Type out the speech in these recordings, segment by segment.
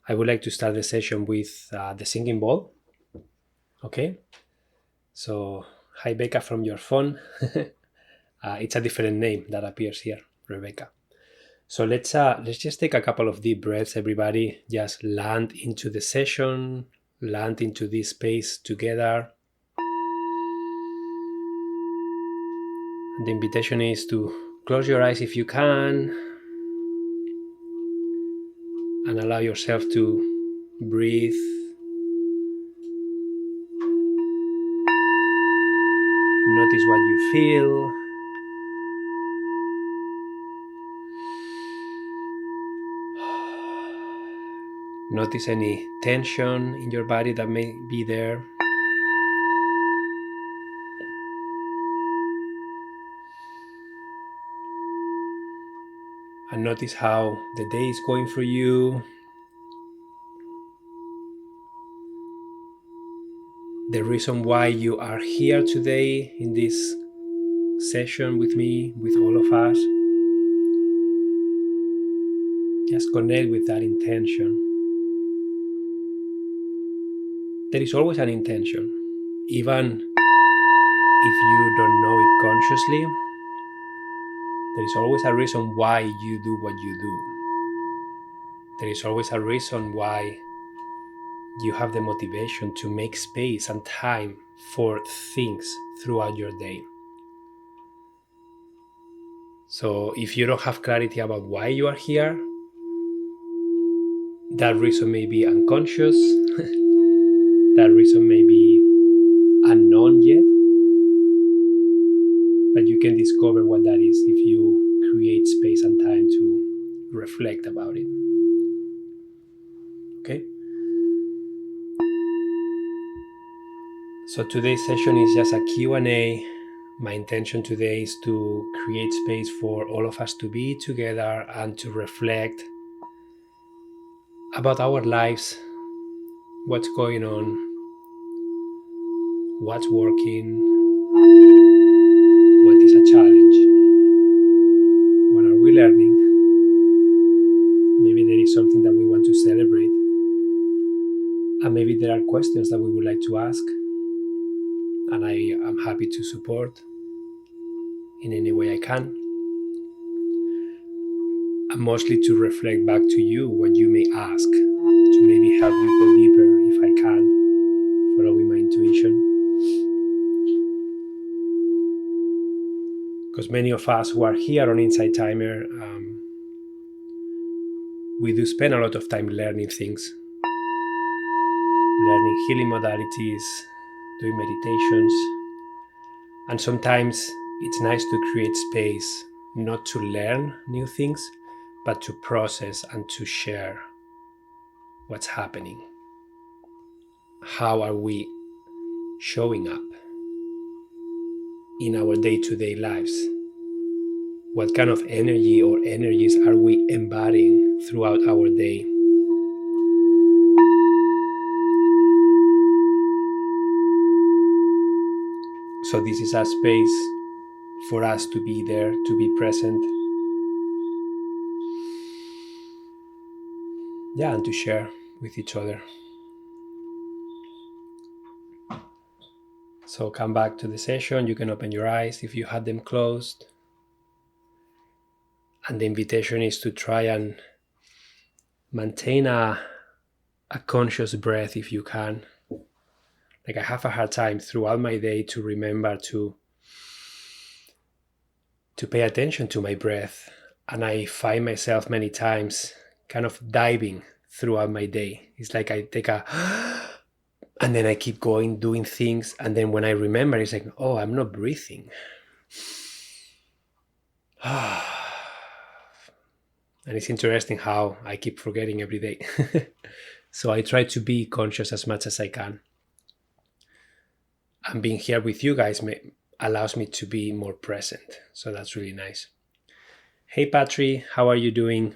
I would like to start the session with the singing bowl. Okay, so hi Becca from your phone. It's a different name that appears here, Rebecca. So let's just take a couple of deep breaths, everybody. Just land into the session, land into this space together. And the invitation is to close your eyes if you can and allow yourself to breathe. Notice what you feel. Notice any tension in your body that may be there. And notice how the day is going for you. The reason why you are here today in this session with me, with all of us. Just connect with that intention. There is always an intention, even if you don't know it consciously. There is always a reason why you do what you do. There is always a reason why you have the motivation to make space and time for things throughout your day. So if you don't have clarity about why you are here, that reason may be unconscious, that reason may be unknown yet, but you can discover what that is if you create space and time to reflect about it. Okay? So today's session is just a Q&A. My intention today is to create space for all of us to be together and to reflect about our lives, what's going on, what's working, what is a challenge, what are we learning. Maybe there is something that we want to celebrate, and maybe there are questions that we would like to ask, and I am happy to support in any way I can. And mostly to reflect back to you what you may ask, to maybe help you go deeper if I can, following my intuition. Because many of us who are here on Insight Timer, we do spend a lot of time learning things, learning healing modalities, doing meditations, and sometimes it's nice to create space not to learn new things, but to process and to share what's happening. How are we showing up in our day-to-day lives? What kind of energy or energies are we embodying throughout our day? So this is a space for us to be there, to be present. Yeah, and to share with each other. So come back to the session. You can open your eyes if you had them closed. And the invitation is to try and maintain a conscious breath if you can. Like I have a hard time throughout my day to remember to pay attention to my breath. And I find myself many times kind of diving throughout my day. It's like I take a and then I keep going, doing things. And then when I remember, it's like, oh, I'm not breathing. And it's interesting how I keep forgetting every day. So I try to be conscious as much as I can. And being here with you guys allows me to be more present. So that's really nice. Hey, Patri, how are you doing?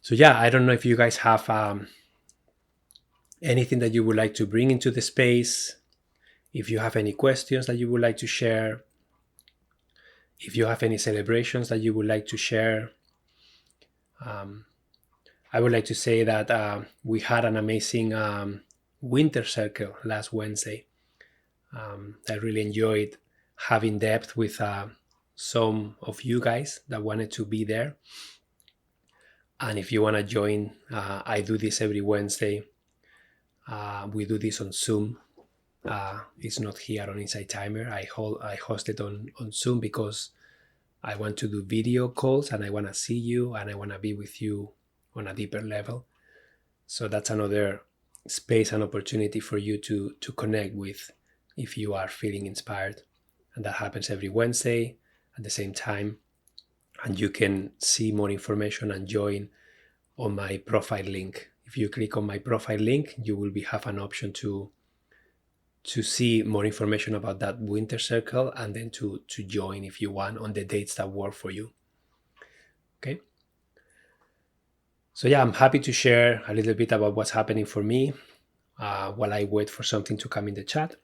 So yeah, I don't know if you guys have anything that you would like to bring into the space. If you have any questions that you would like to share, If you have any celebrations that you would like to share, I would like to say that we had an amazing winter circle last Wednesday. I really enjoyed having depth with some of you guys that wanted to be there. And if you want to join, I do this every Wednesday. We do this on Zoom. It's not here on Inside Timer. I host it on Zoom because I want to do video calls and I want to see you and I want to be with you on a deeper level. So that's another space and opportunity for you to connect with if you are feeling inspired. And that happens every Wednesday at the same time. And you can see more information and join on my profile link. If you click on my profile link, you will have an option to see more information about that winter circle and then to join if you want on the dates that work for you. Okay. So yeah, I'm happy to share a little bit about what's happening for me while I wait for something to come in the chat.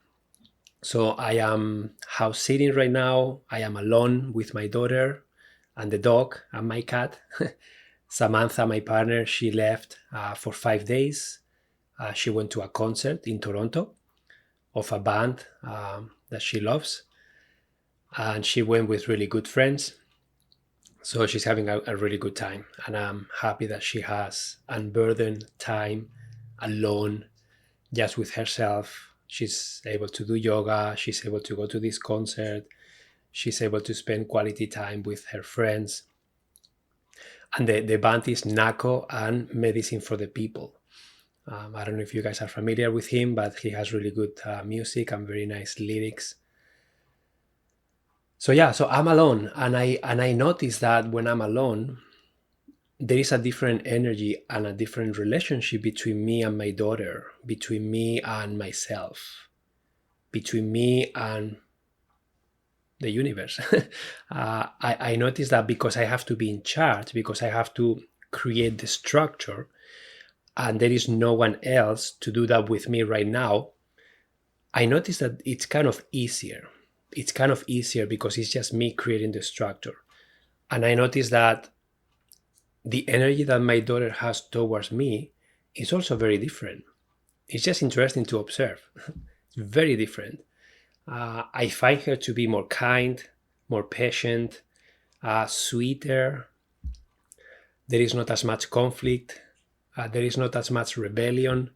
So I am house sitting right now. I am alone with my daughter and the dog and my cat. Samantha, my partner, she left for 5 days. She went to a concert in Toronto of a band that she loves. And she went with really good friends. So she's having a really good time. And I'm happy that she has unburdened time alone, just with herself. She's able to do yoga. She's able to go to this concert. She's able to spend quality time with her friends. And the band is Nako and Medicine for the People. I don't know if you guys are familiar with him, but he has really good music and very nice lyrics. So yeah, so I'm alone, and I notice that when I'm alone, there is a different energy and a different relationship between me and my daughter, between me and myself, between me and the universe. I notice that because I have to be in charge, because I have to create the structure, and there is no one else to do that with me right now, I notice that it's kind of easier. It's kind of easier because it's just me creating the structure. And I notice that the energy that my daughter has towards me is also very different. It's just interesting to observe. It's very different. I find her to be more kind, more patient, sweeter. There is not as much conflict. There is not as much rebellion.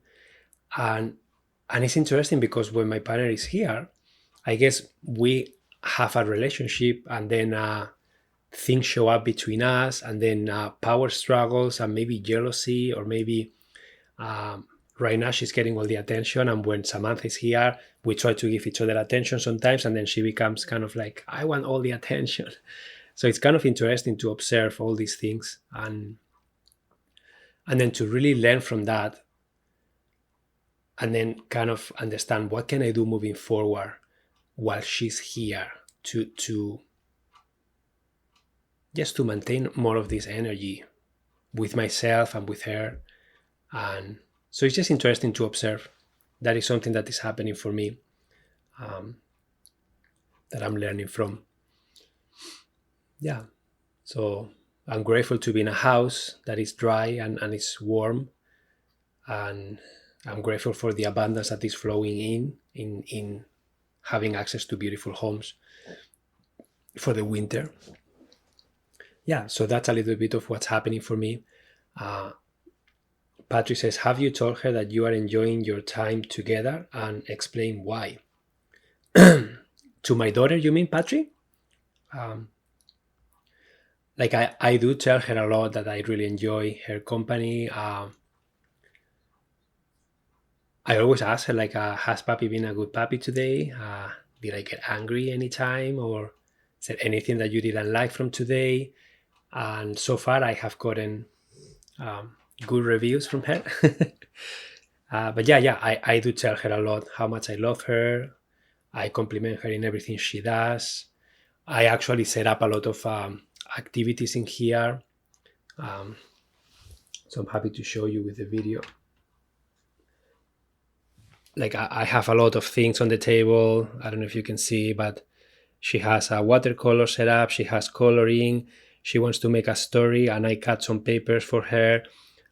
And it's interesting because when my partner is here, I guess we have a relationship and then things show up between us and then power struggles and maybe jealousy or maybe right now she's getting all the attention, and when Samantha is here, we try to give each other attention sometimes, and then she becomes kind of like, I want all the attention. So it's kind of interesting to observe all these things and then to really learn from that and then kind of understand what can I do moving forward while she's here to just to maintain more of this energy with myself and with her. And so it's just interesting to observe. That is something that is happening for me, that I'm learning from. Yeah. So I'm grateful to be in a house that is dry and it's warm. And I'm grateful for the abundance that is flowing in having access to beautiful homes for the winter. Yeah, so that's a little bit of what's happening for me. Patrick says, have you told her that you are enjoying your time together, and explain why? To my daughter, you mean, Patrick? Like I do tell her a lot that I really enjoy her company. I always ask her, like, has Papi been a good papi today? Did I get angry anytime? Or is there anything that you didn't like from today? And so far I have gotten good reviews from her. But yeah, I do tell her a lot how much I love her. I compliment her in everything she does. I actually set up a lot of activities in here. So I'm happy to show you with the video. Like I have a lot of things on the table. I don't know if you can see, but She has a watercolor set up, she has coloring, she wants to make a story, and I cut some papers for her.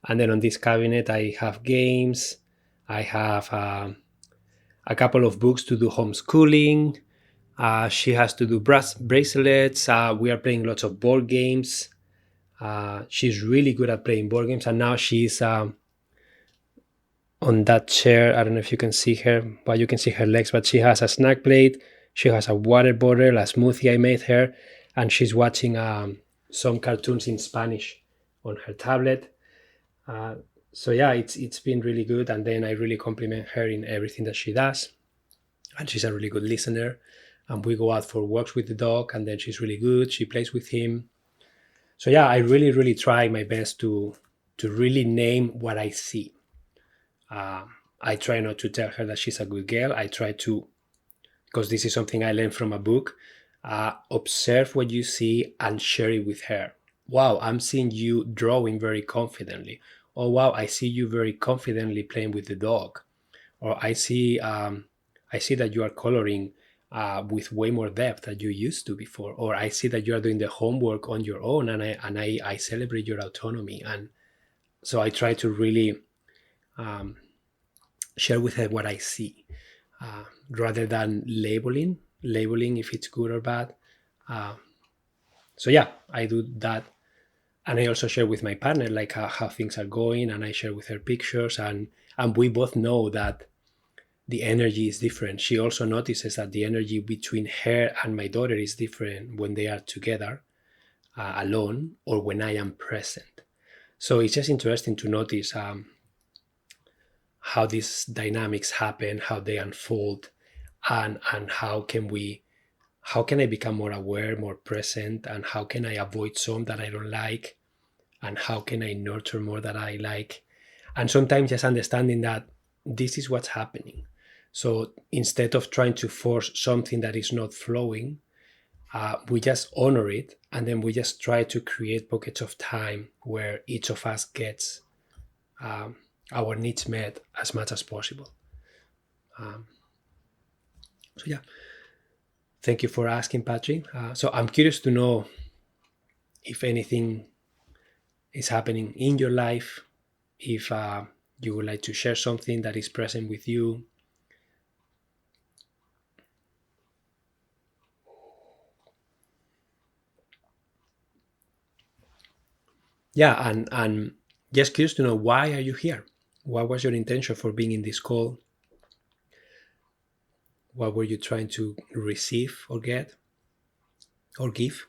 And then on this cabinet, I have games, I have a couple of books to do homeschooling. She has to do bracelets. We are playing lots of board games. She's really good at playing board games, and now she's on that chair. I don't know if you can see her, but you can see her legs. But she has a snack plate, she has a water bottle, a smoothie I made her, and she's watching some cartoons in Spanish on her tablet. So yeah, it's been really good, and then I really compliment her in everything that she does, and she's a really good listener. And we go out for walks with the dog, and then she's really good. She plays with him. So yeah, I really try my best to really name what I see. I try not to tell her that she's a good girl. I try to, because this is something I learned from a book, observe what you see and share it with her. Wow, I'm seeing you drawing very confidently. Oh wow, I see you very confidently playing with the dog. Or I see that you are coloring with way more depth than you used to before. Or I see that you are doing the homework on your own, and I celebrate your autonomy. And so I try to really share with her what I see, rather than labeling if it's good or bad. So yeah, I do that. And I also share with my partner like how things are going, and I share with her pictures, and we both know that the energy is different. She also notices that the energy between her and my daughter is different when they are together, alone, or when I am present. So it's just interesting to notice how these dynamics happen, how they unfold, and how can I become more aware, more present, and how can I avoid some that I don't like, and how can I nurture more that I like. And sometimes just understanding that this is what's happening. So instead of trying to force something that is not flowing, we just honor it, and then we just try to create pockets of time where each of us gets our needs met as much as possible. So yeah, thank you for asking, Patrick. So I'm curious to know if anything is happening in your life, if you would like to share something that is present with you. Yeah, and just curious to know, why are you here? What was your intention for being in this call? What were you trying to receive or get or give?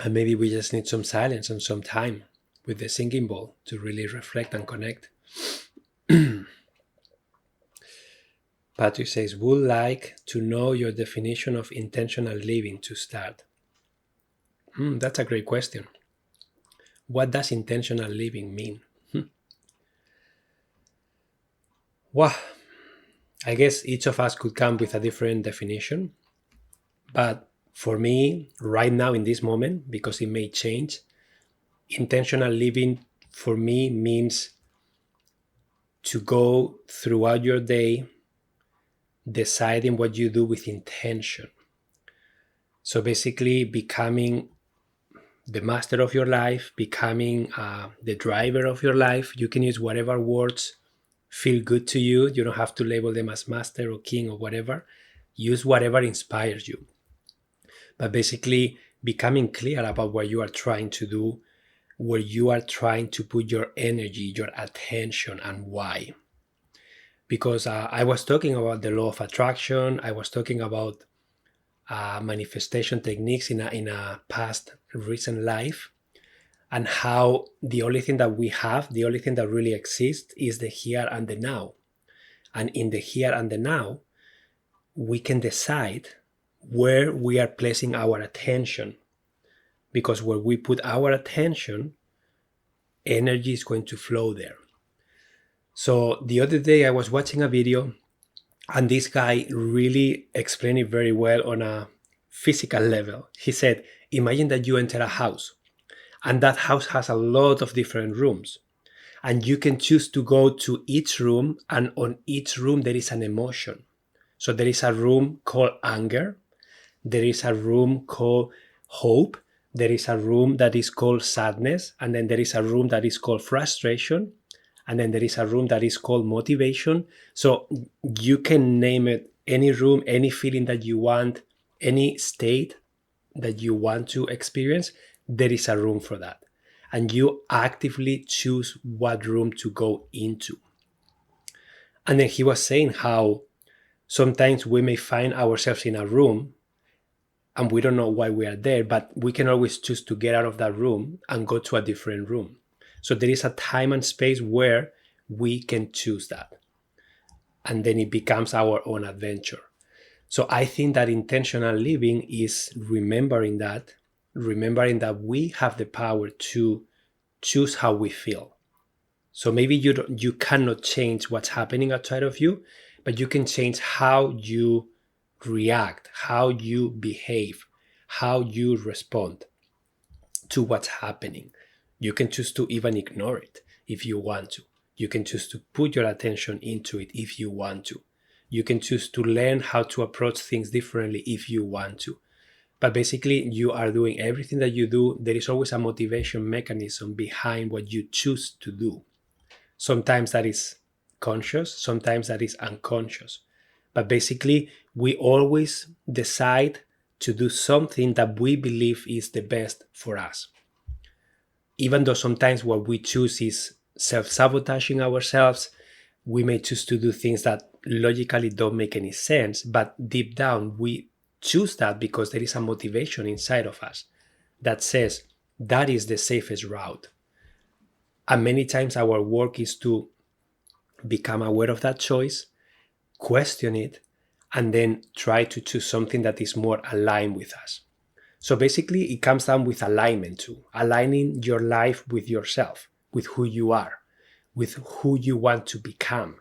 And maybe we just need some silence and some time with the singing bowl to really reflect and connect. Patrick says, would like to know your definition of intentional living to start. That's a great question. What does intentional living mean? Well, I guess each of us could come with a different definition. But for me, right now in this moment, because it may change, intentional living for me means to go throughout your day deciding what you do with intention. So basically becoming the master of your life, becoming the driver of your life. You can use whatever words feel good to you. You don't have to label them as master or king or whatever. Use whatever inspires you. But basically becoming clear about what you are trying to do, where you are trying to put your energy, your attention, and why. Because I was talking about the law of attraction, I was talking about manifestation techniques in a past recent life, and how the only thing that we have, the only thing that really exists, is the here and the now. And in the here and the now, we can decide where we are placing our attention, because where we put our attention, energy is going to flow there. So the other day I was watching a video, and this guy really explained it very well on a physical level. He said, imagine that you enter a house, and that house has a lot of different rooms, and you can choose to go to each room, and on each room there is an emotion. So there is a room called anger, there is a room called hope, there is a room that is called sadness, and then there is a room that is called frustration, and then there is a room that is called motivation. So you can name it any room, any feeling that you want, any state that you want to experience, there is a room for that. And you actively choose what room to go into. And then he was saying how sometimes we may find ourselves in a room and we don't know why we are there, but we can always choose to get out of that room and go to a different room. So there is a time and space where we can choose that. And then it becomes our own adventure. So I think that intentional living is remembering that we have the power to choose how we feel. So maybe you cannot change what's happening outside of you, but you can change how you react, how you behave, how you respond to what's happening. You can choose to even ignore it if you want to. You can choose to put your attention into it if you want to. You can choose to learn how to approach things differently if you want to. But basically, you are doing everything that you do. There is always a motivation mechanism behind what you choose to do. Sometimes that is conscious, sometimes that is unconscious. But basically, we always decide to do something that we believe is the best for us. Even though sometimes what we choose is self-sabotaging ourselves, we may choose to do things that logically don't make any sense, but deep down we choose that because there is a motivation inside of us that says that is the safest route. And many times our work is to become aware of that choice, question it, and then try to choose something that is more aligned with us. So basically, it comes down with alignment too, aligning your life with yourself, with who you are, with who you want to become.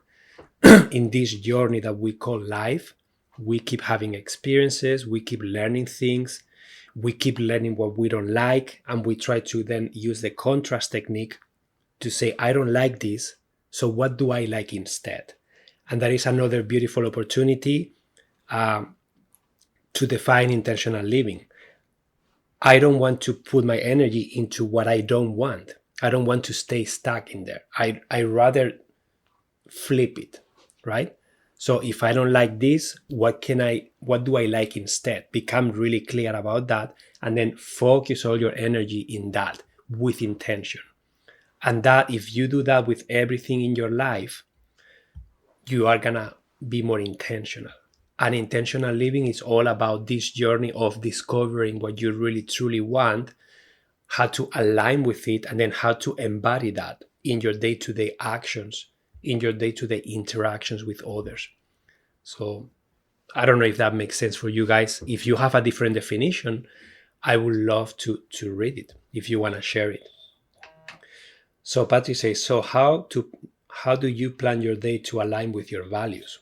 In this journey that we call life, we keep having experiences, we keep learning things, we keep learning what we don't like, and we try to then use the contrast technique to say, I don't like this, so what do I like instead? And that is another beautiful opportunity to define intentional living. I don't want to put my energy into what I don't want. I don't want to stay stuck in there. I rather flip it, right? So if I don't like this, what do I like instead? Become really clear about that, and then focus all your energy in that with intention. And that, if you do that with everything in your life, you are gonna be more intentional. And intentional living is all about this journey of discovering what you really truly want, how to align with it, and then how to embody that in your day-to-day actions, in your day-to-day interactions with others. So I don't know if that makes sense for you guys. If you have a different definition, I would love to read it if you want to share it. So Patrick says, so how do you plan your day to align with your values?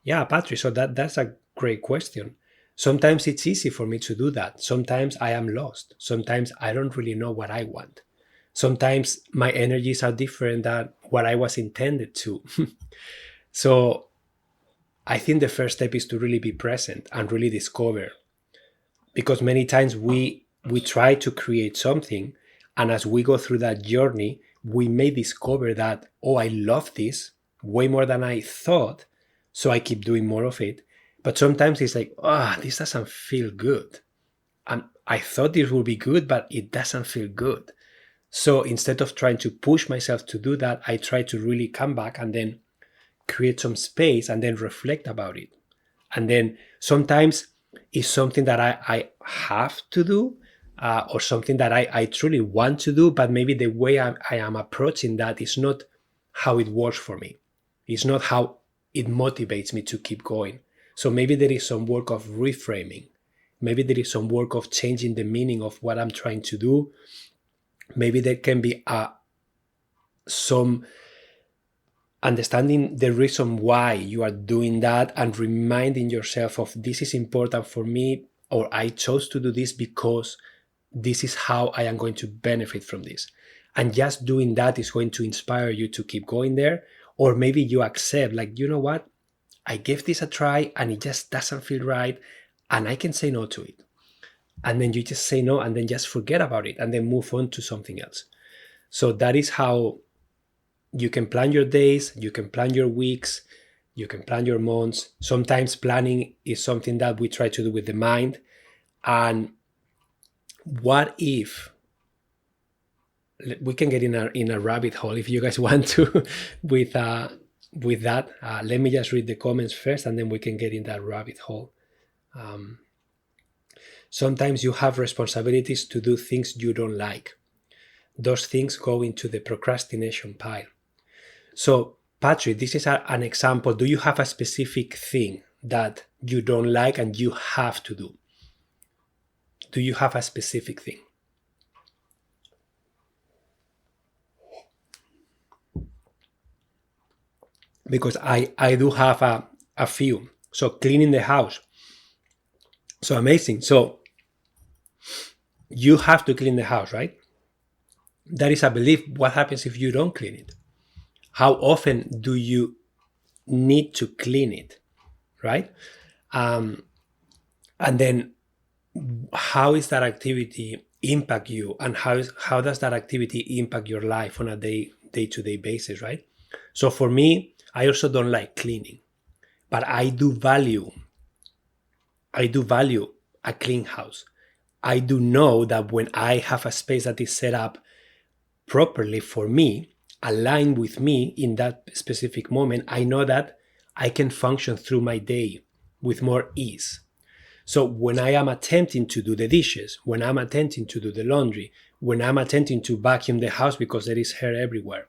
Yeah, Patrick, so that's a great question. Sometimes it's easy for me to do that. Sometimes I am lost. Sometimes I don't really know what I want. Sometimes my energies are different than what I was intended to. So I think the first step is to really be present and really discover, because many times we try to create something, and as we go through that journey, we may discover that, oh, I love this way more than I thought, so I keep doing more of it. But sometimes it's like, this doesn't feel good, and I thought this would be good, but it doesn't feel good. So instead of trying to push myself to do that, I try to really come back and then create some space and then reflect about it. And then sometimes it's something that I have to do, or something that I truly want to do, but maybe the way I am approaching that is not how it works for me. It's not how it motivates me to keep going. So maybe there is some work of reframing. Maybe there is some work of changing the meaning of what I'm trying to do. Maybe there can be some understanding the reason why you are doing that and reminding yourself of this is important for me, or I chose to do this because this is how I am going to benefit from this. And just doing that is going to inspire you to keep going there. Or maybe you accept, like, you know what, I gave this a try and it just doesn't feel right, and I can say no to it. And then you just say no and then just forget about it and then move on to something else. So that is how you can plan your days, you can plan your weeks, you can plan your months. Sometimes planning is something that we try to do with the mind. And what if we can get in a rabbit hole if you guys want to with that. Let me just read the comments first and then we can get in that rabbit hole. Sometimes you have responsibilities to do things you don't like. Those things go into the procrastination pile. So, Patrick, this is an example. Do you have a specific thing that you don't like and you have to do? Do you have a specific thing? Because I do have a few. So cleaning the house. So amazing. So you have to clean the house, right? That is a belief. What happens if you don't clean it? How often do you need to clean it, right? And then how is that activity impact you, and how does that activity impact your life on a day-to-day basis, right? So for me, I also don't like cleaning, but I do value a clean house. I do know that when I have a space that is set up properly for me, aligned with me in that specific moment, I know that I can function through my day with more ease. So when I am attempting to do the dishes, when I'm attempting to do the laundry, when I'm attempting to vacuum the house because there is hair everywhere,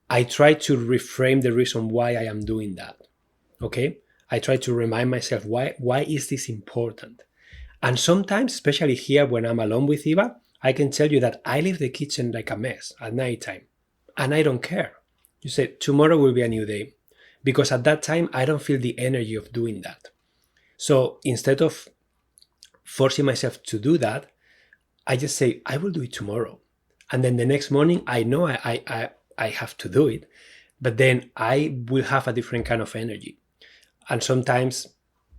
I try to reframe the reason why I am doing that. Okay? I try to remind myself, why is this important? And sometimes, especially here when I'm alone with Eva, I can tell you that I leave the kitchen like a mess at nighttime. And I don't care. You say, tomorrow will be a new day. Because at that time, I don't feel the energy of doing that. So instead of forcing myself to do that, I just say, I will do it tomorrow. And then the next morning, I know I have to do it. But then I will have a different kind of energy. And sometimes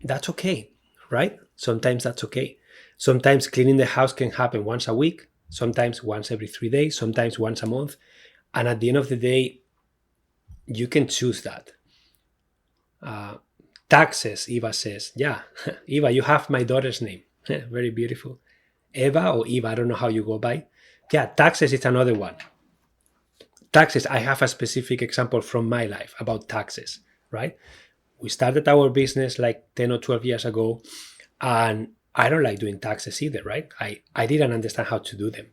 that's okay, right? Sometimes that's okay. Sometimes cleaning the house can happen once a week, sometimes once every 3 days, sometimes once a month. And at the end of the day, you can choose that. Taxes, Eva says. Yeah, Eva, you have my daughter's name. Very beautiful. Eva or Eva, I don't know how you go by. Yeah, taxes is another one. Taxes, I have a specific example from my life about taxes, right? We started our business like 10 or 12 years ago, and I don't like doing taxes either, right? I didn't understand how to do them.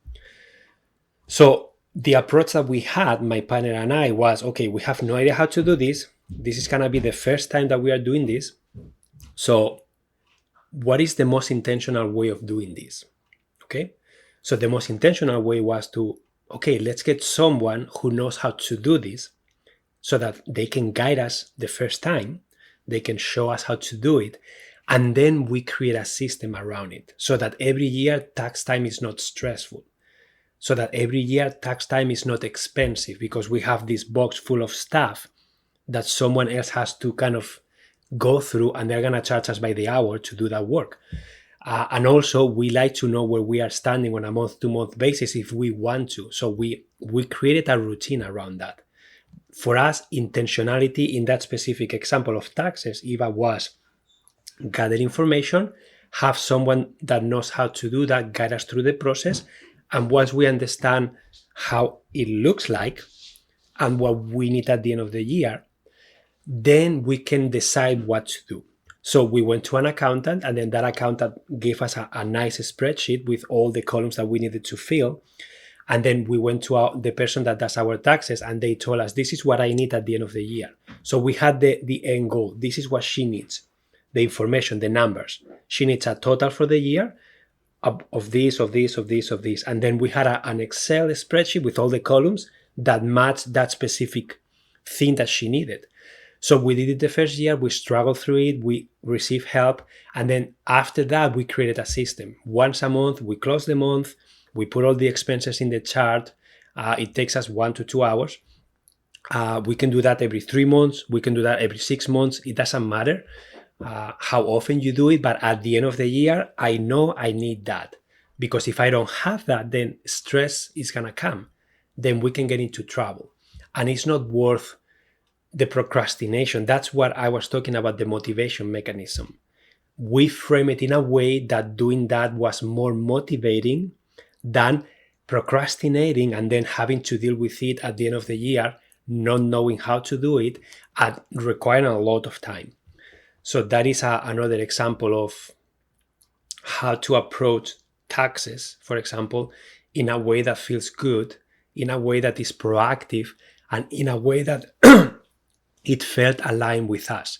So the approach that we had, my partner and I, was, okay, we have no idea how to do this. This is going to be the first time that we are doing this. So what is the most intentional way of doing this? Okay. So the most intentional way was to, okay, let's get someone who knows how to do this so that they can guide us the first time. They can show us how to do it. And then we create a system around it so that every year tax time is not stressful. So that every year tax time is not expensive because we have this box full of stuff that someone else has to kind of go through, and they're going to charge us by the hour to do that work. And also, we like to know where we are standing on a month-to-month basis if we want to. So we created a routine around that. For us, intentionality in that specific example of taxes, Eva, was gather information, have someone that knows how to do that guide us through the process. And once we understand how it looks like and what we need at the end of the year, then we can decide what to do. So we went to an accountant, and then that accountant gave us a nice spreadsheet with all the columns that we needed to fill. And then we went to the person that does our taxes, and they told us, this is what I need at the end of the year. So we had the end goal. This is what she needs, the information, the numbers. She needs a total for the year of this. And then we had an Excel spreadsheet with all the columns that matched that specific thing that she needed. So we did it the first year, we struggled through it, we received help, and then after that, we created a system. Once a month, we close the month, we put all the expenses in the chart. It takes us 1 to 2 hours. We can do that every 3 months, we can do that every 6 months. It doesn't matter how often you do it, but at the end of the year, I know I need that. Because if I don't have that, then stress is gonna come. Then we can get into trouble. And it's not worth the procrastination. That's what I was talking about, the motivation mechanism. We frame it in a way that doing that was more motivating than procrastinating and then having to deal with it at the end of the year, not knowing how to do it, and requiring a lot of time. So that is another example of how to approach taxes, for example, in a way that feels good, in a way that is proactive, and in a way that it felt aligned with us.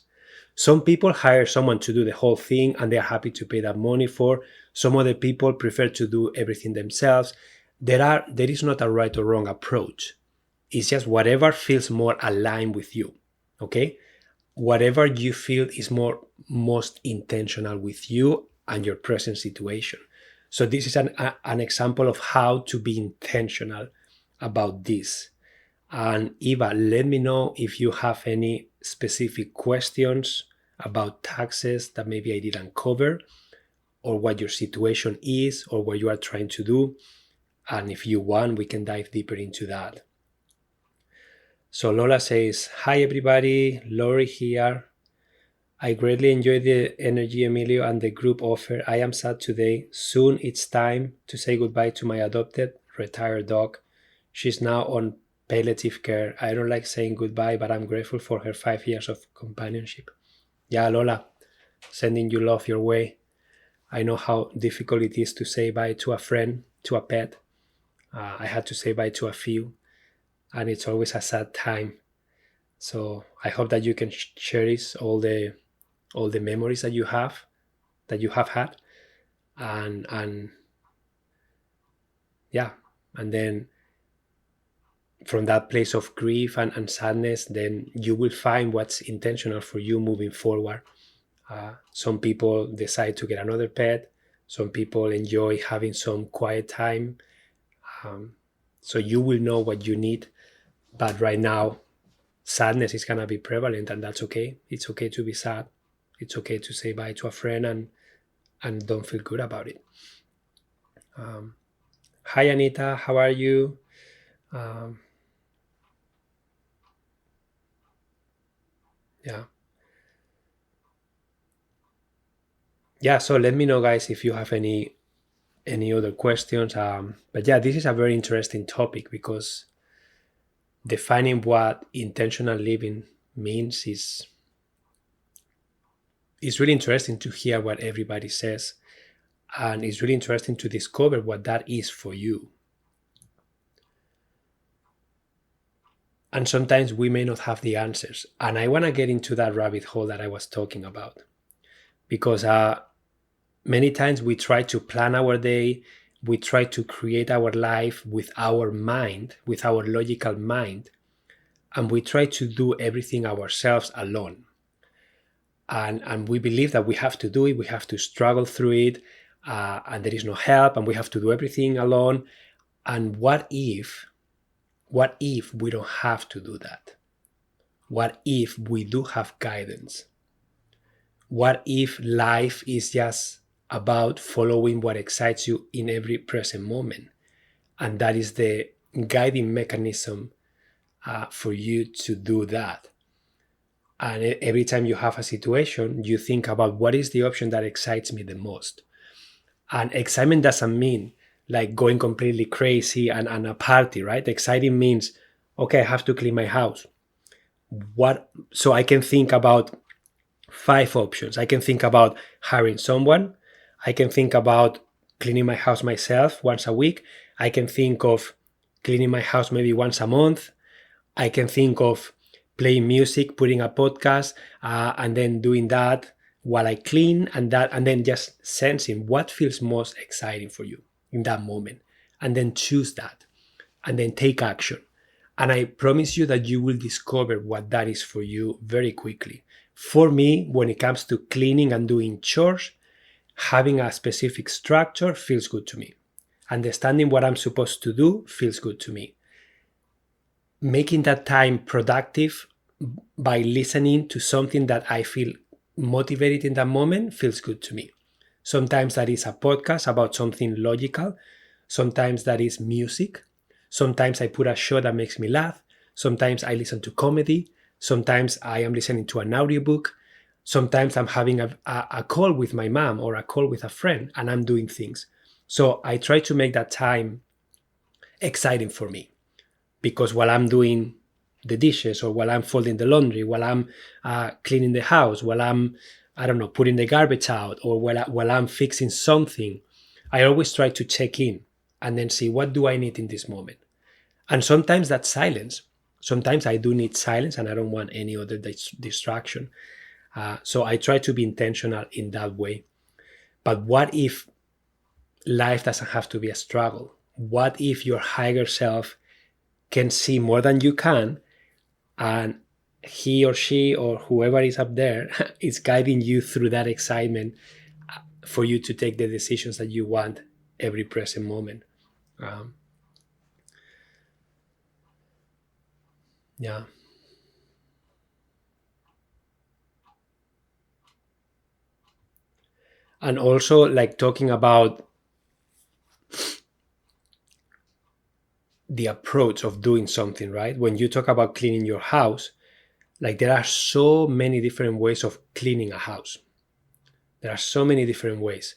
Some people hire someone to do the whole thing and they're happy to pay that money for. Some other people prefer to do everything themselves. There is not a right or wrong approach. It's just whatever feels more aligned with you, okay? Whatever you feel is most intentional with you and your present situation. So this is an example of how to be intentional about this. And Eva, let me know if you have any specific questions about taxes that maybe I didn't cover, or what your situation is, or what you are trying to do. And if you want, we can dive deeper into that. So Lola says, hi everybody, Lori here. I greatly enjoy the energy, Emilio, and the group offer. I am sad today. Soon it's time to say goodbye to my adopted retired dog. She's now on palliative care. I don't like saying goodbye, but I'm grateful for her 5 years of companionship. Yeah, Lola, sending you love your way. I know how difficult it is to say bye to a friend, to a pet. I had to say bye to a few, and it's always a sad time. So I hope that you can cherish all the memories that you have had, and yeah, and then from that place of grief and sadness, then you will find what's intentional for you moving forward. Some people decide to get another pet. Some people enjoy having some quiet time. So you will know what you need. But right now, sadness is going to be prevalent, and that's okay. It's okay to be sad. It's okay to say bye to a friend and don't feel good about it. Hi, Anita. How are you? Yeah, so let me know, guys, if you have any other questions. But yeah, this is a very interesting topic, because defining what intentional living means is really interesting to hear what everybody says, and it's really interesting to discover what that is for you. And sometimes we may not have the answers, and I want to get into that rabbit hole that I was talking about, because many times we try to plan our day, we try to create our life with our mind, with our logical mind, and we try to do everything ourselves alone. And we believe that we have to do it, we have to struggle through it, and there is no help, and we have to do everything alone. And what if we don't have to do that? What if we do have guidance? What if life is just about following what excites you in every present moment? And that is the guiding mechanism for you to do that. And every time you have a situation, you think about what is the option that excites me the most. And excitement doesn't mean like going completely crazy and a party, right? Exciting means, okay, I have to clean my house. So I can think about 5 options. I can think about hiring someone. I can think about cleaning my house myself once a week. I can think of cleaning my house maybe once a month. I can think of playing music, putting a podcast, and then doing that while I clean, and then just sensing what feels most exciting for you in that moment, and then choose that, and then take action. And I promise you that you will discover what that is for you very quickly. For me, when it comes to cleaning and doing chores, having a specific structure feels good to me. Understanding what I'm supposed to do feels good to me. Making that time productive by listening to something that I feel motivated in that moment feels good to me. Sometimes that is a podcast about something logical. Sometimes that is music. Sometimes I put a show that makes me laugh. Sometimes I listen to comedy. Sometimes I am listening to an audiobook. Sometimes I'm having a call with my mom or a call with a friend and I'm doing things. So I try to make that time exciting for me, because while I'm doing the dishes or while I'm folding the laundry, while I'm cleaning the house, while I'm, I don't know, putting the garbage out, or while I'm fixing something, I always try to check in and then see what do I need in this moment. And sometimes that's silence. Sometimes I do need silence and I don't want any other distraction. So I try to be intentional in that way. But what if life doesn't have to be a struggle? What if your higher self can see more than you can, and he or she or whoever is up there is guiding you through that excitement for you to take the decisions that you want every present moment? Yeah. And also, like, talking about the approach of doing something, right? When you talk about cleaning your house, like, there are so many different ways of cleaning a house. There are so many different ways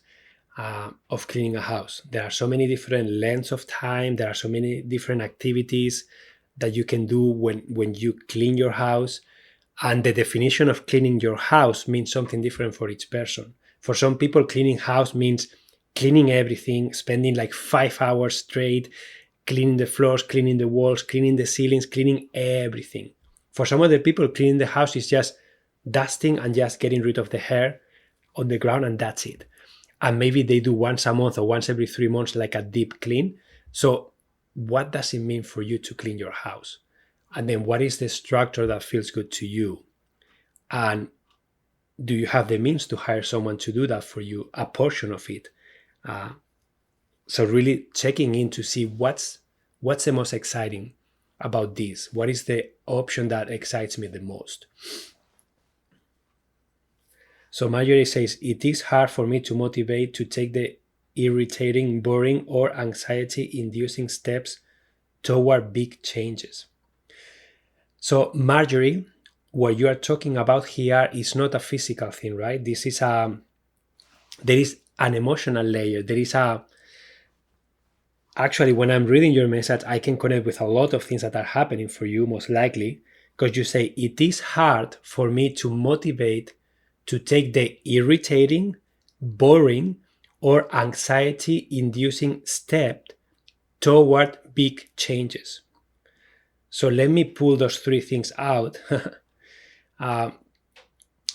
of cleaning a house. There are so many different lengths of time. There are so many different activities that you can do when you clean your house. And the definition of cleaning your house means something different for each person. For some people, cleaning house means cleaning everything, spending like 5 hours straight, cleaning the floors, cleaning the walls, cleaning the ceilings, cleaning everything. For some other people, cleaning the house is just dusting and just getting rid of the hair on the ground, and that's it. And maybe they do once a month or once every 3 months, like a deep clean. So what does it mean for you to clean your house? And then what is the structure that feels good to you? And do you have the means to hire someone to do that for you, a portion of it? So really checking in to see what's the most exciting about this. What is the option that excites me the most? So Marjorie says, it is hard for me to motivate to take the irritating, boring, or anxiety-inducing steps toward big changes. So Marjorie, what you are talking about here is not a physical thing, right? This is there is an emotional layer. There is actually, when I'm reading your message, I can connect with a lot of things that are happening for you, most likely, because you say, it is hard for me to motivate to take the irritating, boring, or anxiety-inducing step toward big changes. So let me pull those three things out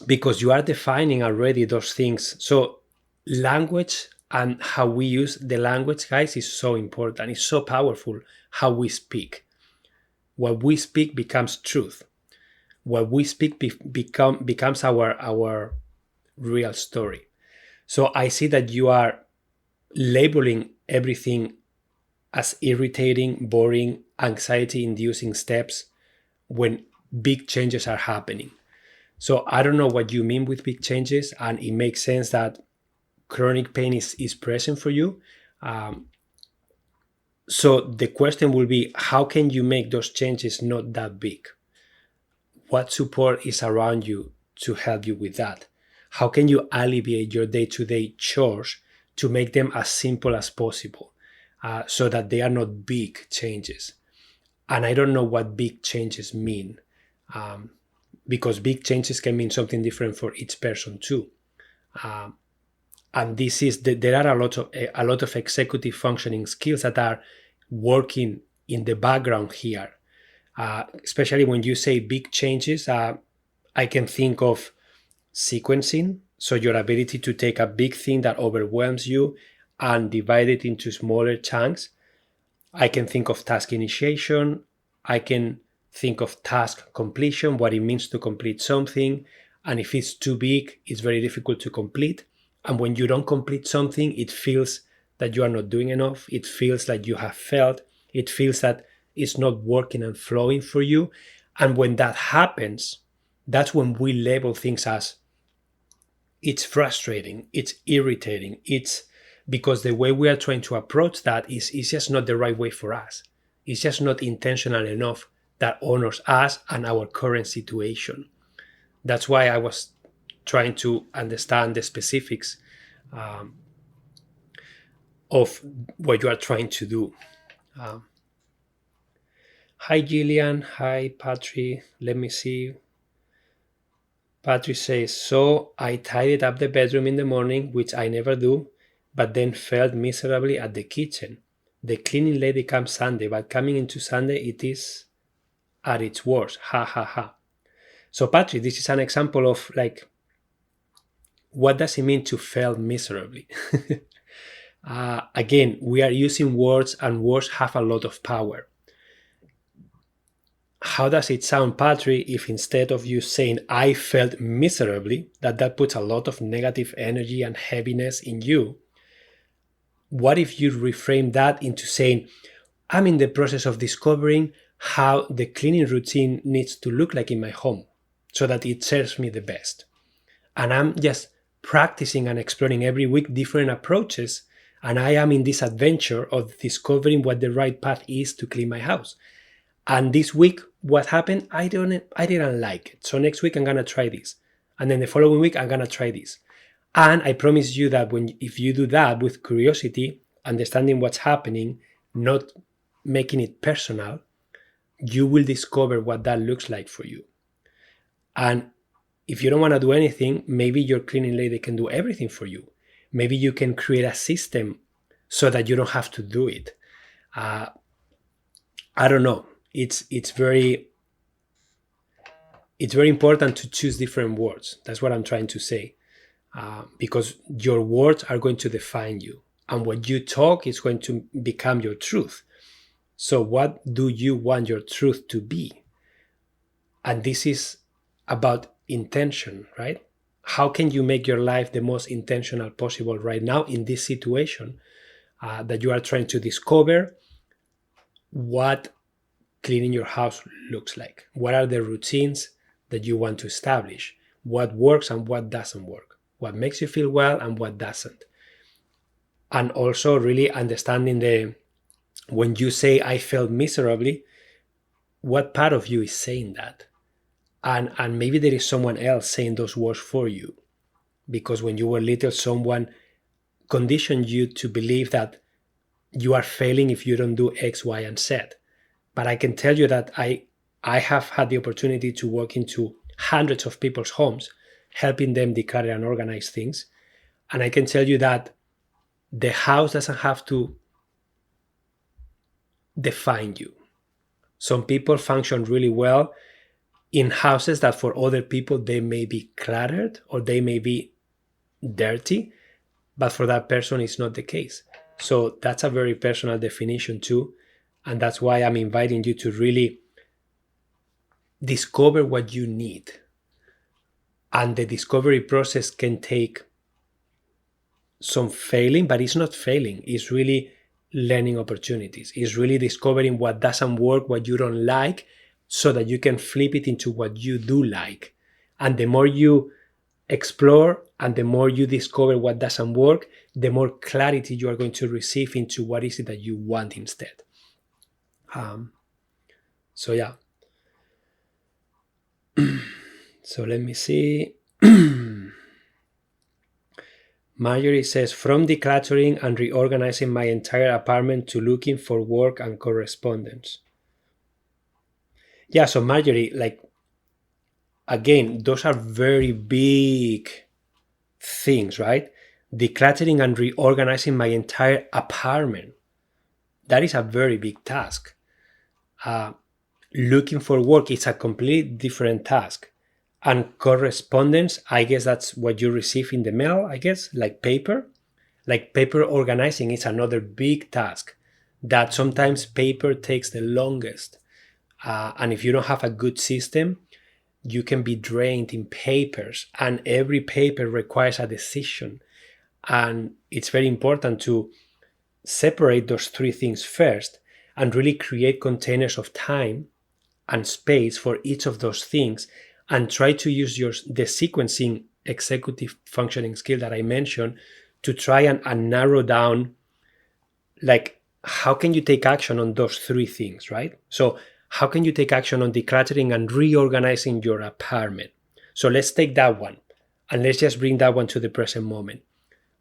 because you are defining already those things. So language and how we use the language, guys, is so important. It's so powerful how we speak. What we speak becomes truth. What we speak becomes our real story. So I see that you are labeling everything as irritating, boring, anxiety-inducing steps when big changes are happening. So I don't know what you mean with big changes, and it makes sense that chronic pain is present for you. So the question will be, how can you make those changes not that big? What support is around you to help you with that? How can you alleviate your day-to-day chores to make them as simple as possible so that they are not big changes? And I don't know what big changes mean, because big changes can mean something different for each person too. And this is there are a lot of executive functioning skills that are working in the background here. Especially when you say big changes, I can think of sequencing. So your ability to take a big thing that overwhelms you and divide it into smaller chunks. I can think of task initiation. I can think of task completion, what it means to complete something. And if it's too big, it's very difficult to complete. And when you don't complete something, it feels that you are not doing enough. It feels like you have failed. It feels that it's not working and flowing for you. And when that happens, that's when we label things as it's frustrating, it's irritating, it's because the way we are trying to approach that is just not the right way for us. It's just not intentional enough that honors us and our current situation. That's why I was trying to understand the specifics of what you are trying to do. Hi, Gillian. Hi, Patri. Let me see. Patri says, so I tidied up the bedroom in the morning, which I never do, but then failed miserably at the kitchen. The cleaning lady comes Sunday, but coming into Sunday, it is at its worst. Ha ha ha. So, Patri, this is an example of like, what does it mean to fail miserably? Again, we are using words, and words have a lot of power. How does it sound, Patri, if instead of you saying I felt miserably, that puts a lot of negative energy and heaviness in you? What if you reframe that into saying, I'm in the process of discovering how the cleaning routine needs to look like in my home so that it serves me the best. And I'm just practicing and exploring every week different approaches. And I am in this adventure of discovering what the right path is to clean my house. And this week, what happened? I didn't like it. So next week I'm gonna try this. And then the following week I'm gonna try this. And I promise you that if you do that with curiosity, understanding what's happening, not making it personal, you will discover what that looks like for you. And if you don't want to do anything, maybe your cleaning lady can do everything for you. Maybe you can create a system so that you don't have to do it. I don't know. It's very important to choose different words. That's what I'm trying to say. Because your words are going to define you. And what you talk is going to become your truth. So what do you want your truth to be? And this is about intention, right? How can you make your life the most intentional possible right now in this situation that you are trying to discover what cleaning your house looks like? What are the routines that you want to establish? What works and what doesn't work? What makes you feel well and what doesn't? And also really understanding when you say I felt miserably, what part of you is saying that? And maybe there is someone else saying those words for you. Because when you were little, someone conditioned you to believe that you are failing if you don't do X, Y, and Z. But I can tell you that I have had the opportunity to walk into hundreds of people's homes, helping them declutter and organize things. And I can tell you that the house doesn't have to define you. Some people function really well in houses that for other people, they may be cluttered or they may be dirty, but for that person, it's not the case. So that's a very personal definition too. And that's why I'm inviting you to really discover what you need. And the discovery process can take some failing, but it's not failing. It's really learning opportunities. It's really discovering what doesn't work, what you don't like, so that you can flip it into what you do like. And the more you explore and the more you discover what doesn't work, the more clarity you are going to receive into what is it that you want instead. So yeah. So let me see. Marjorie says, from decluttering and reorganizing my entire apartment to looking for work and correspondence. Yeah, so Marjorie, like, again, those are very big things, right? Decluttering and reorganizing my entire apartment. That is a very big task. Looking for work is a completely different task. And correspondence, I guess that's what you receive in the mail, I guess, like paper. Like paper organizing is another big task that sometimes paper takes the longest. And if you don't have a good system, you can be drained in papers, and every paper requires a decision. And it's very important to separate those three things first and really create containers of time and space for each of those things, and try to use the sequencing executive functioning skill that I mentioned to try and narrow down, like, how can you take action on those three things, right? So how can you take action on decluttering and reorganizing your apartment? So let's take that one, and let's just bring that one to the present moment.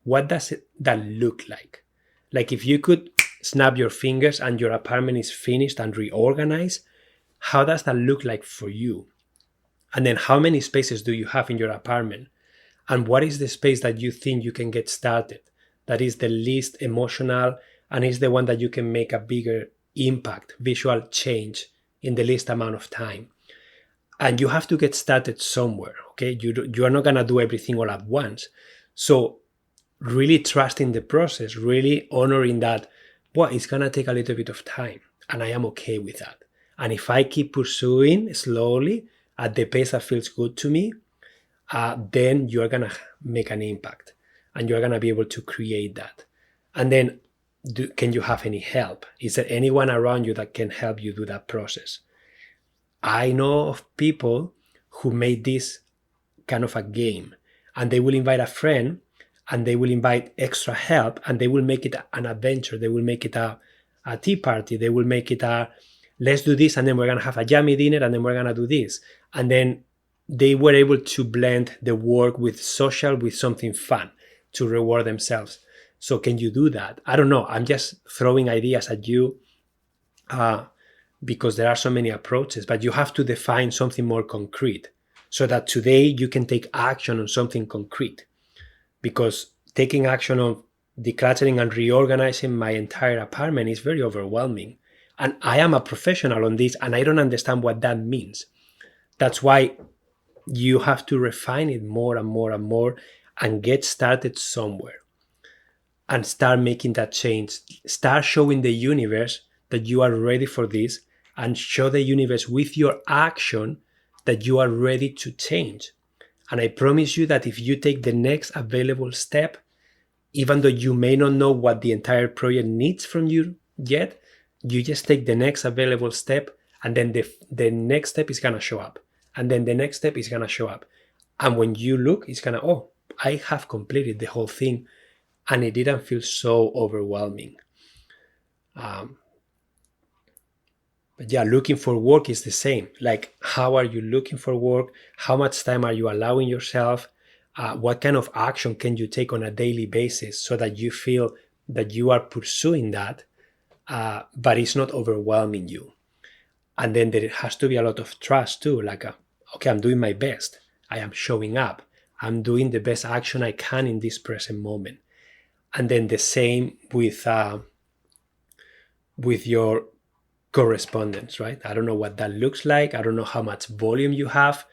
What does that look like? Like, if you could snap your fingers and your apartment is finished and reorganized, how does that look like for you? And then how many spaces do you have in your apartment? And what is the space that you think you can get started, that is the least emotional and is the one that you can make a bigger impact, visual change in the least amount of time? And you have to get started somewhere, okay? You are not going to do everything all at once. So really trusting the process, really honoring that, well, it's going to take a little bit of time, and I am okay with that. And if I keep pursuing slowly at the pace that feels good to me, then you're going to make an impact, and you're going to be able to create that. And then, can you have any help? Is there anyone around you that can help you do that process? I know of people who made this kind of a game, and they will invite a friend, and they will invite extra help, and they will make it an adventure. They will make it a tea party. They will make it a, let's do this, and then we're going to have a yummy dinner, and then we're going to do this. And then they were able to blend the work with social, with something fun to reward themselves. So can you do that? I don't know. I'm just throwing ideas at you because there are so many approaches, but you have to define something more concrete so that today you can take action on something concrete. Because taking action on decluttering and reorganizing my entire apartment is very overwhelming. And I am a professional on this, and I don't understand what that means. That's why you have to refine it more and more and more, and get started somewhere and start making that change. Start showing the universe that you are ready for this, and show the universe with your action that you are ready to change. And I promise you that if you take the next available step, even though you may not know what the entire project needs from you yet, you just take the next available step, and then the next step is going to show up. And then the next step is going to show up. And when you look, it's going to, oh, I have completed the whole thing, and it didn't feel so overwhelming. But yeah, looking for work is the same. Like, how are you looking for work? How much time are you allowing yourself? What kind of action can you take on a daily basis so that you feel that you are pursuing that, but it's not overwhelming you? And then there has to be a lot of trust too. Like, okay, I'm doing my best. I am showing up. I'm doing the best action I can in this present moment. And then the same with your correspondence, right? I don't know what that looks like. I don't know how much volume you have,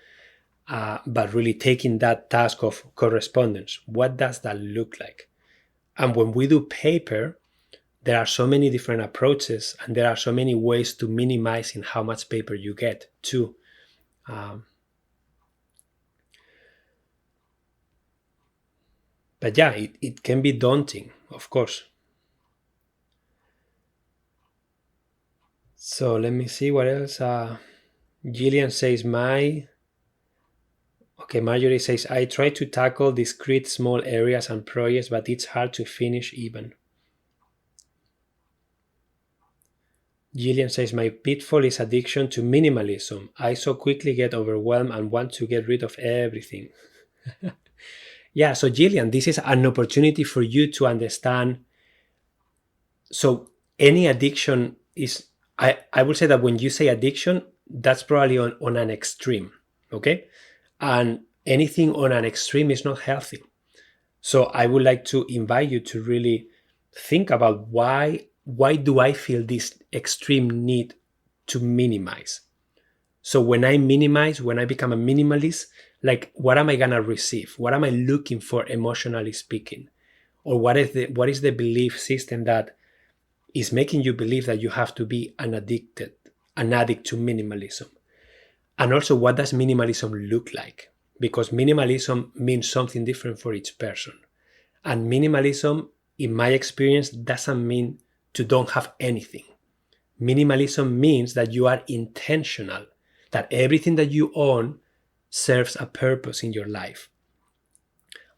but really taking that task of correspondence, what does that look like? And when we do paper, there are so many different approaches, and there are so many ways to minimize in how much paper you get too. But yeah, it can be daunting, of course. So let me see what else. Gillian says, Marjorie says, I try to tackle discrete small areas and projects, but it's hard to finish even. Gillian says, my pitfall is addiction to minimalism. I so quickly get overwhelmed and want to get rid of everything. Yeah, so Gillian, this is an opportunity for you to understand. So any addiction is, I would say that when you say addiction, that's probably on an extreme, okay? And anything on an extreme is not healthy. So I would like to invite you to really think about why do I feel this extreme need to minimize? So when I minimize, when I become a minimalist, like, what am I gonna receive? What am I looking for emotionally speaking? Or what is the belief system that is making you believe that you have to be an addicted an addict to minimalism? And also, what does minimalism look like? Because minimalism means something different for each person. And minimalism, in my experience, doesn't mean to don't have anything. Minimalism means that you are intentional, that everything that you own serves a purpose in your life.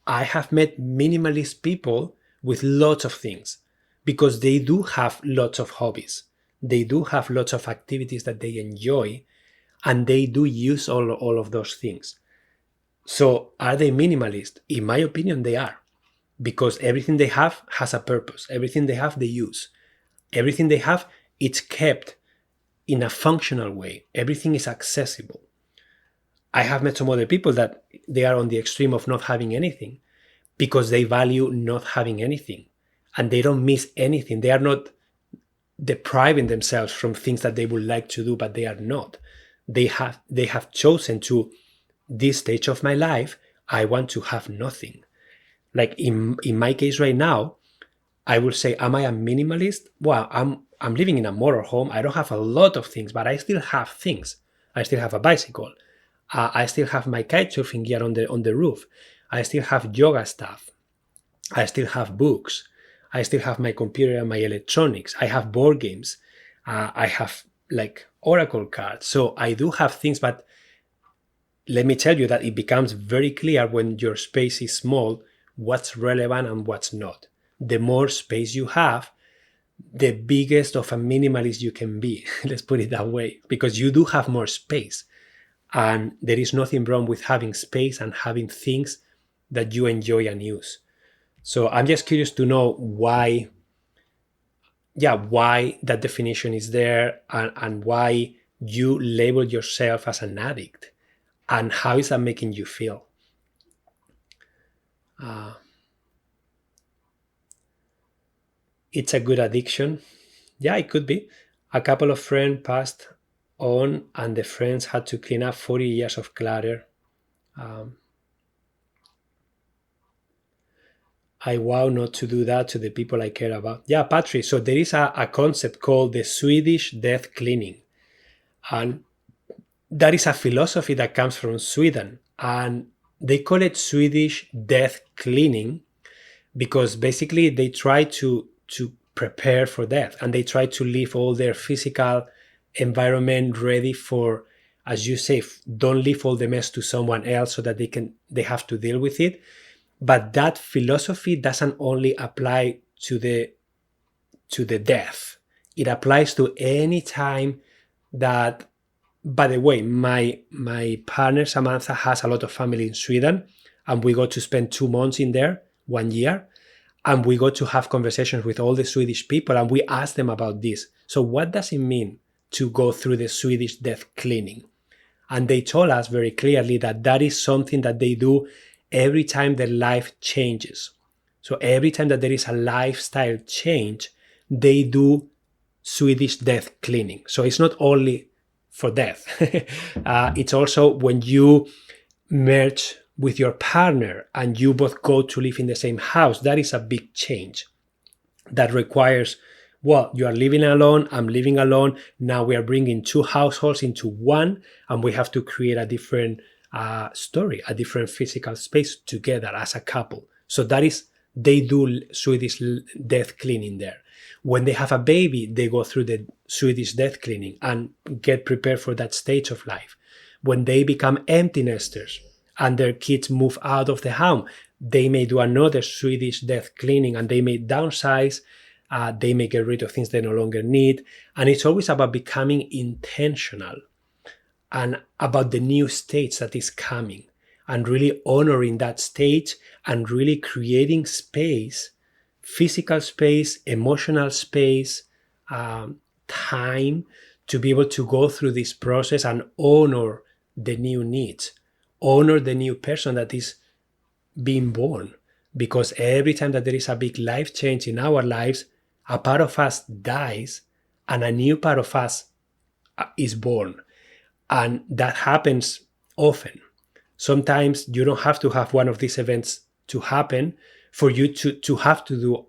I have met minimalist people with lots of things because they do have lots of hobbies. They do have lots of activities that they enjoy, and they do use all of those things. So are they minimalist? In my opinion, they are, because everything they have has a purpose. Everything they have, they use. Everything they have, it's kept in a functional way. Everything is accessible. I have met some other people that they are on the extreme of not having anything because they value not having anything, and they don't miss anything. They are not depriving themselves from things that they would like to do, but they are not. They have chosen to, this stage of my life, I want to have nothing. Like in my case right now, I would say, am I a minimalist? Well, I'm living in a motorhome. I don't have a lot of things, but I still have things. I still have a bicycle. I still have my kite surfing gear on the roof. I still have yoga stuff. I still have books. I still have my computer and my electronics. I have board games. I have like oracle cards. So I do have things, but let me tell you that it becomes very clear when your space is small what's relevant and what's not. The more space you have, the biggest of a minimalist you can be. Let's put it that way, because you do have more space. And there is nothing wrong with having space and having things that you enjoy and use. So I'm just curious to know why that definition is there, and why you label yourself as an addict, and how is that making you feel? It's a good addiction. Yeah, it could be. A couple of friends passed on, and the friends had to clean up 40 years of clutter. I vow not to do that to the people I care about. Yeah, Patrick, so there is a concept called the Swedish death cleaning. And that is a philosophy that comes from Sweden. And they call it Swedish death cleaning because basically they try to prepare for death, and they try to leave all their physical environment ready for, as you say, don't leave all the mess to someone else so that they have to deal with it. But that philosophy doesn't only apply to the death. It applies to any time that, by the way, my partner Samantha has a lot of family in Sweden, and we got to spend 2 months in there, 1 year, and we got to have conversations with all the Swedish people, and we asked them about this. So what does it mean to go through the Swedish death cleaning? And they told us very clearly that is something that they do every time their life changes. So every time that there is a lifestyle change, they do Swedish death cleaning. So it's not only for death. It's also when you merge with your partner and you both go to live in the same house. That is a big change that requires, well, you are living alone, I'm living alone. Now we are bringing 2 households into one, and we have to create a different story, a different physical space together as a couple. So that is, they do Swedish death cleaning there. When they have a baby, they go through the Swedish death cleaning and get prepared for that stage of life. When they become empty nesters and their kids move out of the home, they may do another Swedish death cleaning, and they may downsize, they may get rid of things they no longer need. And it's always about becoming intentional and about the new stage that is coming, and really honoring that stage and really creating space, physical space, emotional space, time to be able to go through this process and honor the new needs, honor the new person that is being born. Because every time that there is a big life change in our lives, a part of us dies and a new part of us is born. And that happens often. Sometimes you don't have to have one of these events to happen for you to have to do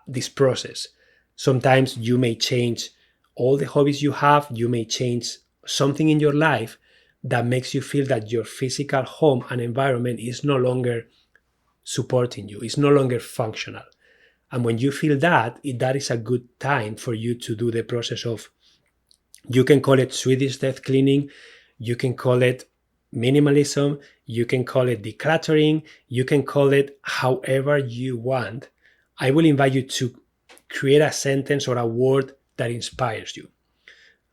this process. Sometimes you may change all the hobbies you have, you may change something in your life that makes you feel that your physical home and environment is no longer supporting you, it's no longer functional. And when you feel that, that is a good time for you to do the process of, you can call it Swedish death cleaning, you can call it minimalism, you can call it decluttering, you can call it however you want. I will invite you to create a sentence or a word that inspires you.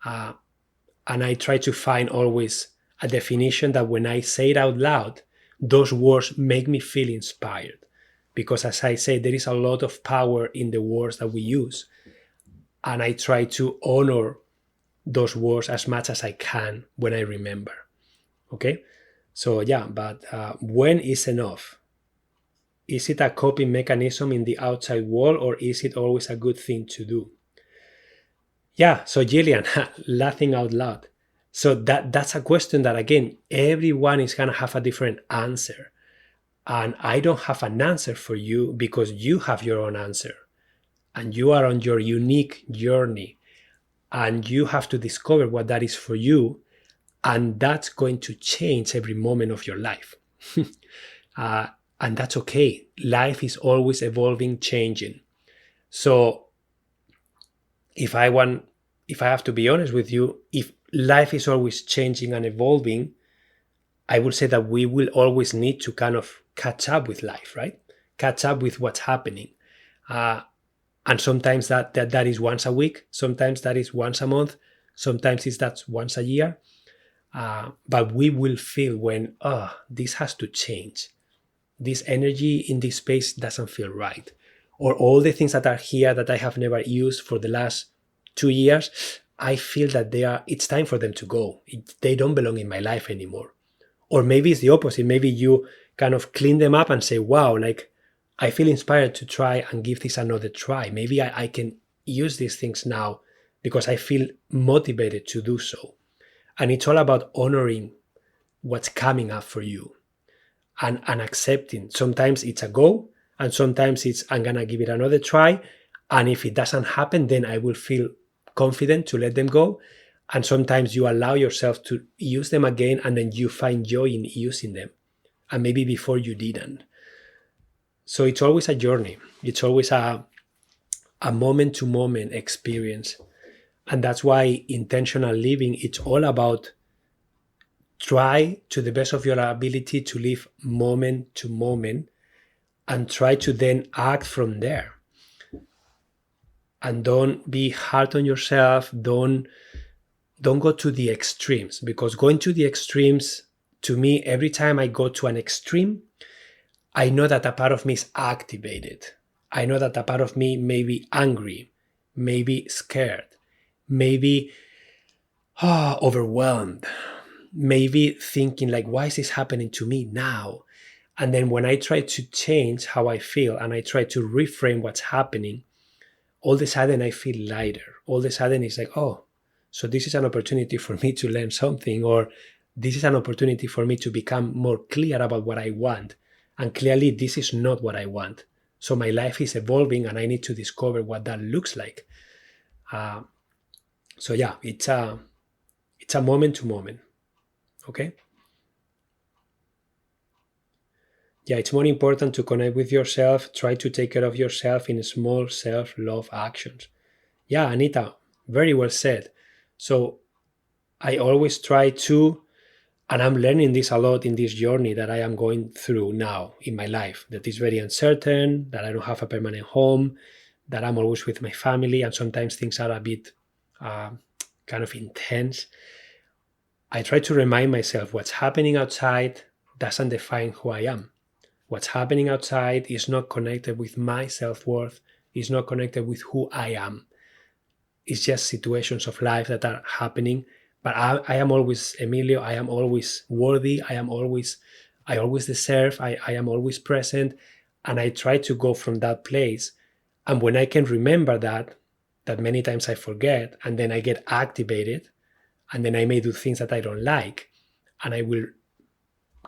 And I try to find always a definition that when I say it out loud, those words make me feel inspired. Because as I say, there is a lot of power in the words that we use. And I try to honor those words as much as I can when I remember. Okay? So yeah, but when is enough? Is it a coping mechanism in the outside world, or is it always a good thing to do? Yeah, so Jillian, laughing out loud. So that's a question that, again, everyone is going to have a different answer. And I don't have an answer for you because you have your own answer. And you are on your unique journey. And you have to discover what that is for you. And that's going to change every moment of your life. And that's okay. Life is always evolving, changing. So if I have to be honest with you, if life is always changing and evolving, I would say that we will always need to kind of catch up with life, right? Catch up with what's happening. And sometimes that is once a week. Sometimes that is once a month. Sometimes that's once a year. But we will feel when, this has to change. This energy in this space doesn't feel right. Or all the things that are here that I have never used for the last 2 years, I feel that it's time for them to go. They don't belong in my life anymore. Or maybe it's the opposite. Maybe you kind of clean them up and say, wow, like I feel inspired to try and give this another try. Maybe I can use these things now because I feel motivated to do so. And it's all about honoring what's coming up for you and accepting. Sometimes it's a go, and sometimes it's I'm going to give it another try. And if it doesn't happen, then I will feel confident to let them go. And sometimes you allow yourself to use them again, and then you find joy in using them. And maybe before you didn't. So it's always a journey. It's always a moment-to-moment experience. And that's why intentional living, it's all about try to the best of your ability to live moment to moment and try to then act from there. And don't be hard on yourself. Don't go to the extremes, because going to the extremes, to me, every time I go to an extreme, I know that a part of me is activated. I know that a part of me may be angry, maybe scared, maybe overwhelmed, maybe thinking like, why is this happening to me now? And then when I try to change how I feel and I try to reframe what's happening, all of a sudden I feel lighter. All of a sudden it's like, oh, so this is an opportunity for me to learn something, or this is an opportunity for me to become more clear about what I want. And clearly this is not what I want. So my life is evolving and I need to discover what that looks like. So yeah, it's a moment to moment. Okay? Yeah, it's more important to connect with yourself. Try to take care of yourself in small self-love actions. Yeah, Anita, very well said. So I always try to, and I'm learning this a lot in this journey that I am going through now in my life, that is very uncertain, that I don't have a permanent home, that I'm always with my family, and sometimes things are a bit kind of intense. I try to remind myself what's happening outside doesn't define who I am. What's happening outside is not connected with my self-worth, is not connected with who I am. It's just situations of life that are happening. But I am always Emilio. I am always worthy. I always deserve. I am always present. And I try to go from that place. And when I can remember that many times I forget, and then I get activated, and then I may do things that I don't like, and I will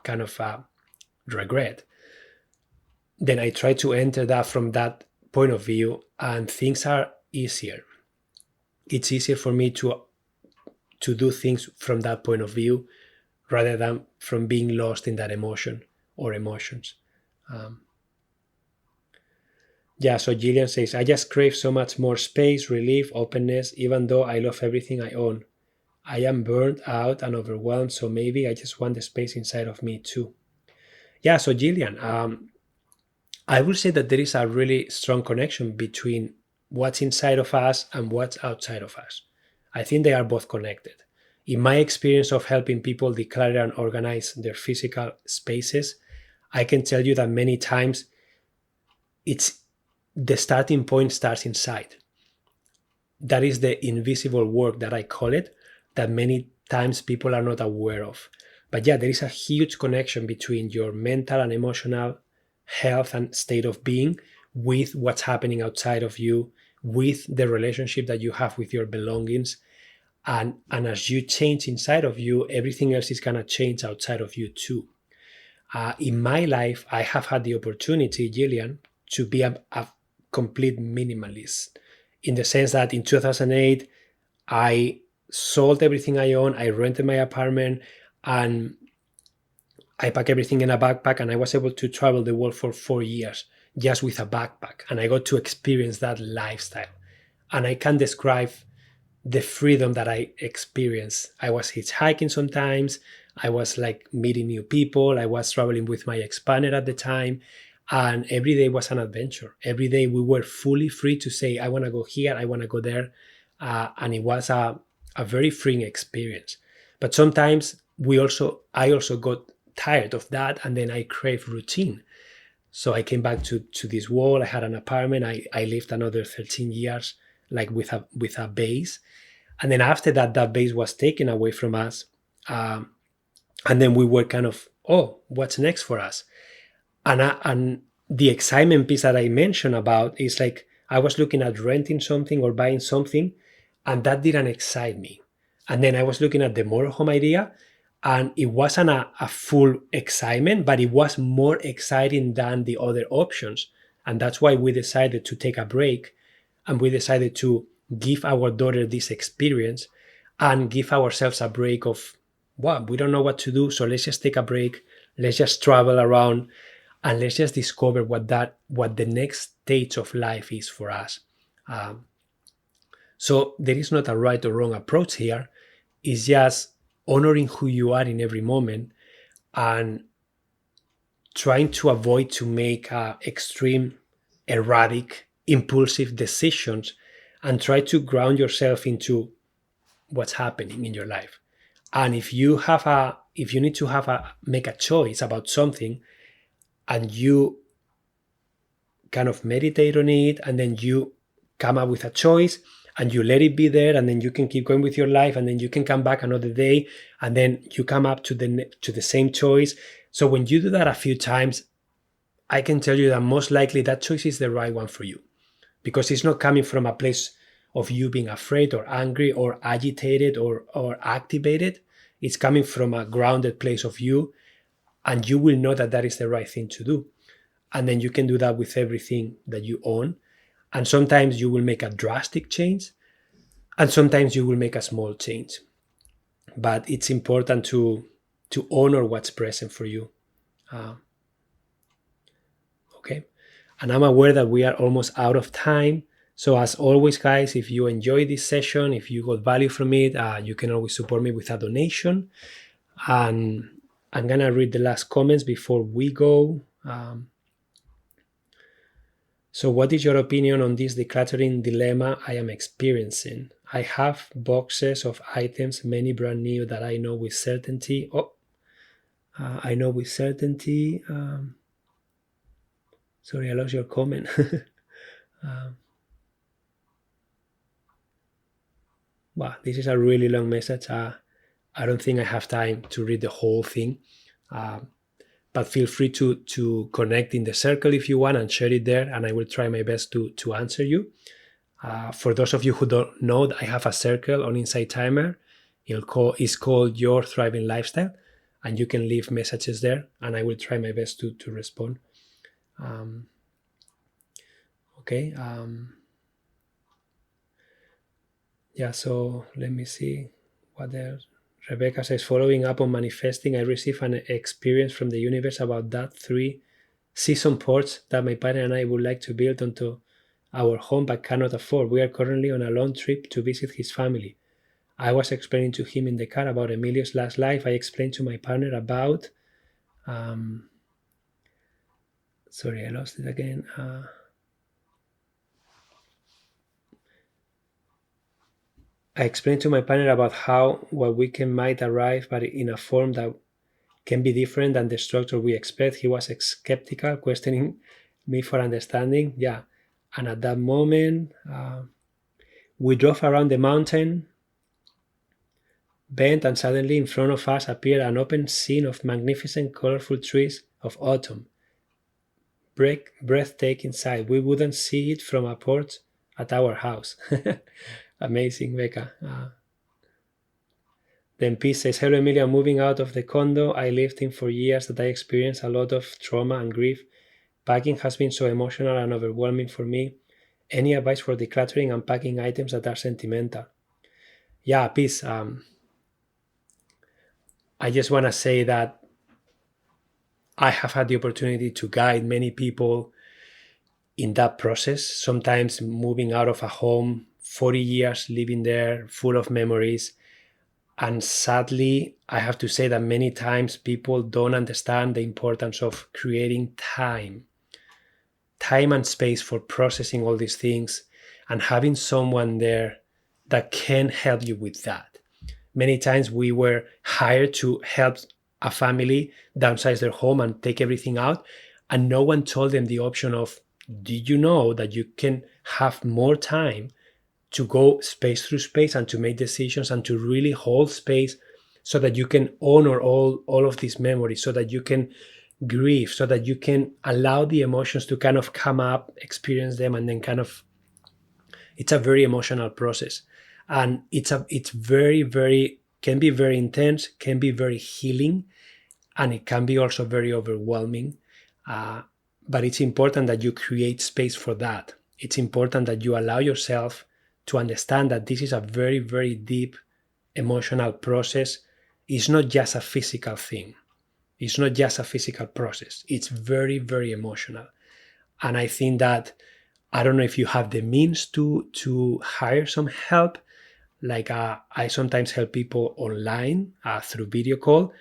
kind of regret. Then I try to enter that from that point of view, and things are easier. it's easier for me to do things from that point of view rather than from being lost in that emotion or emotions. Um, yeah, so Gillian says, I just crave so much more space, relief, openness, even though I love everything I own. I am burned out and overwhelmed, so maybe I just want the space inside of me too. Yeah, so Gillian, I will say that there is a really strong connection between what's inside of us and what's outside of us. I think they are both connected. In my experience of helping people declutter and organize their physical spaces, I can tell you that many times it's the starting point starts inside. That is the invisible work that I call it, that many times people are not aware of. But yeah, there is a huge connection between your mental and emotional health and state of being with what's happening outside of you, with the relationship that you have with your belongings. And as you change inside of you, everything else is going to change outside of you too. In my life, I have had the opportunity, Gillian, to be a complete minimalist in the sense that in 2008, I sold everything I own, I rented my apartment, and I packed everything in a backpack, and I was able to travel the world for 4 years just with a backpack. And I got to experience that lifestyle. And I can describe the freedom that I experienced. I was hitchhiking sometimes. I was like meeting new people. I was traveling with my ex-partner at the time. And every day was an adventure. Every day we were fully free to say, I want to go here, I want to go there. And it was a very freeing experience. But sometimes I also got tired of that, and then I crave routine. So I came back to this wall. I had an apartment. I lived another 13 years like with a base. And then after that, that base was taken away from us. And then we were kind of, oh, what's next for us? And the excitement piece that I mentioned about is like I was looking at renting something or buying something, and that didn't excite me. And then I was looking at the motorhome idea, and it wasn't a full excitement, but it was more exciting than the other options. And that's why we decided to take a break, and we decided to give our daughter this experience and give ourselves a break of, wow, we don't know what to do, so let's just take a break. Let's just travel around and let's just discover what the next stage of life is for us. So there is not a right or wrong approach here. It's just honoring who you are in every moment and trying to avoid to make extreme, erratic, impulsive decisions, and try to ground yourself into what's happening in your life. And if you need to make a choice about something, and you kind of meditate on it, and then you come up with a choice and you let it be there, and then you can keep going with your life, and then you can come back another day, and then you come up to the same choice. So when you do that a few times, I can tell you that most likely that choice is the right one for you, because it's not coming from a place of you being afraid or angry or agitated or activated. It's coming from a grounded place of you, and you will know that that is the right thing to do. And then you can do that with everything that you own. And sometimes you will make a drastic change, and sometimes you will make a small change. But it's important to honor what's present for you. Okay. And I'm aware that we are almost out of time. So as always, guys, if you enjoyed this session, if you got value from it, you can always support me with a donation. And I'm gonna read the last comments before we go. So what is your opinion on this decluttering dilemma I am experiencing? I have boxes of items, many brand new, that I know with certainty. I know with certainty. Sorry, I lost your comment. Wow, this is a really long message. I don't think I have time to read the whole thing. But feel free to connect in the circle if you want and share it there, and I will try my best to answer you. For those of you who don't know, I have a circle on Insight Timer. It's called Your Thriving Lifestyle, and you can leave messages there, and I will try my best to respond. Okay. Yeah, so let me see what else. Rebecca says, following up on manifesting, I received an experience from the universe about that 3-season porch that my partner and I would like to build onto our home but cannot afford. We are currently on a long trip to visit his family. I was explaining to him in the car about Emilio's last life. I explained to my partner about. Sorry, I lost it again. I explained to my partner about how what we can might arrive, but in a form that can be different than the structure we expect. He was skeptical, questioning me for understanding. Yeah. And at that moment, we drove around the mountain, bent, and suddenly in front of us appeared an open scene of magnificent, colorful trees of autumn. Breathtaking sight. We wouldn't see it from a porch at our house. Amazing, Becca. Then Peace says, hello, Emilio. I'm moving out of the condo I lived in for years that I experienced a lot of trauma and grief. Packing has been so emotional and overwhelming for me. Any advice for decluttering and packing items that are sentimental? Yeah, Peace. I just want to say that I have had the opportunity to guide many people in that process, sometimes moving out of a home, 40 years living there, full of memories. And sadly, I have to say that many times people don't understand the importance of creating time and space for processing all these things and having someone there that can help you with that. Many times we were hired to help a family downsize their home and take everything out, and no one told them the option of, did you know that you can have more time to go space through space and to make decisions and to really hold space so that you can honor all of these memories, so that you can grieve, so that you can allow the emotions to kind of come up, experience them, and then kind of, it's a very emotional process. And it's very can be very intense, can be very healing, and it can be also very overwhelming. But it's important that you create space for that. It's important that you allow yourself to understand that this is a very deep emotional process. It's not just a physical thing. It's not just a physical process. It's very emotional. And I think that, I don't know if you have the means to hire some help. Like I sometimes help people online through video call.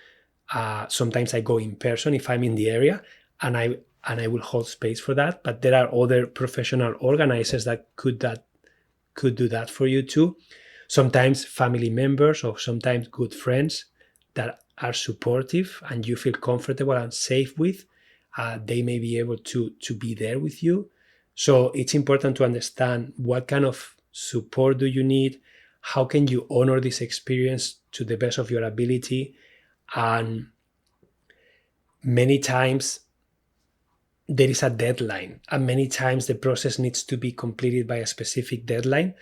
Sometimes I go in person if I'm in the area, and I will hold space for that. But there are other professional organizers that could do that for you too. Sometimes family members or sometimes good friends that are supportive and you feel comfortable and safe with, they may be able to be there with you. So it's important to understand what kind of support do you need, how can you honor this experience to the best of your ability. And many times there is a deadline, and many times the process needs to be completed by a specific deadline.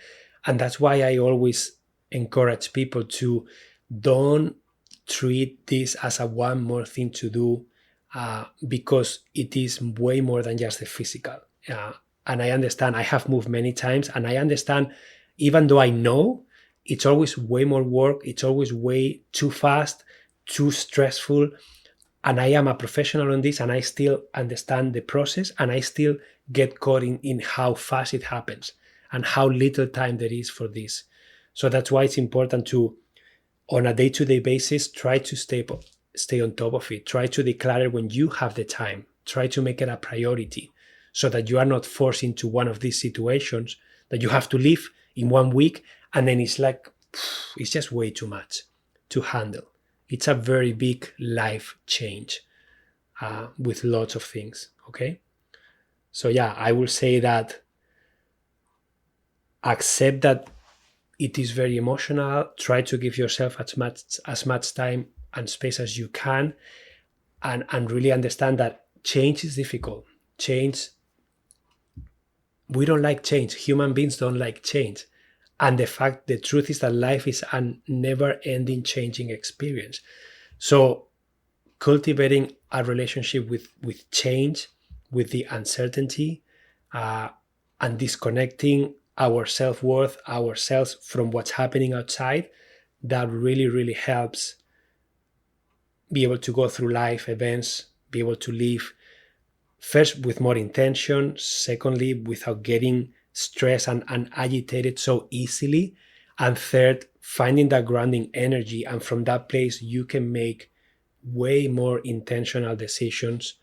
And that's why I always encourage people to don't treat this as a one more thing to do, because it is way more than just the physical. And I understand, I have moved many times, and I understand, even though I know it's always way more work, it's always way too fast, too stressful. And I am a professional on this, and I still understand the process, and I still get caught in how fast it happens and how little time there is for this. So that's why it's important to, on a day-to-day basis, try to stay on top of it. Try to declare when you have the time. Try to make it a priority so that you are not forced into one of these situations that you have to leave in 1 week, and then it's like, it's just way too much to handle. It's a very big life change with lots of things, okay? So yeah, I will say that accept that it is very emotional. Try to give yourself as much time and space as you can, and really understand that change is difficult. We don't like change. Human beings don't like change. And the truth is that life is a never-ending changing experience. So cultivating a relationship with change, with the uncertainty, and disconnecting our self-worth, ourselves from what's happening outside, that really, really helps be able to go through life events, be able to live first with more intention, secondly, without getting stressed and agitated so easily, and third, finding that grounding energy. And from that place, you can make way more intentional decisions,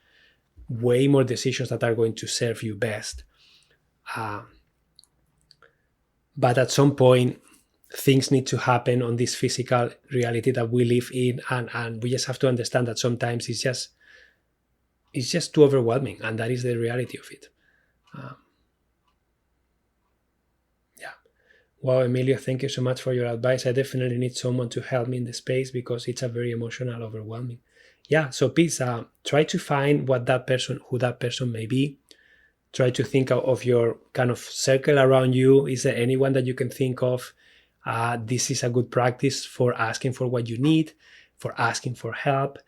way more decisions that are going to serve you best. But at some point, things need to happen on this physical reality that we live in, and we just have to understand that sometimes it's just too overwhelming, and that is the reality of it. Yeah. Wow, Emilio, thank you so much for your advice. I definitely need someone to help me in the space because it's a very emotional, overwhelming. Yeah, so please try to find who that person may be. Try to think of your kind of circle around you. Is there anyone that you can think of? This is a good practice for asking for what you need, for asking for help.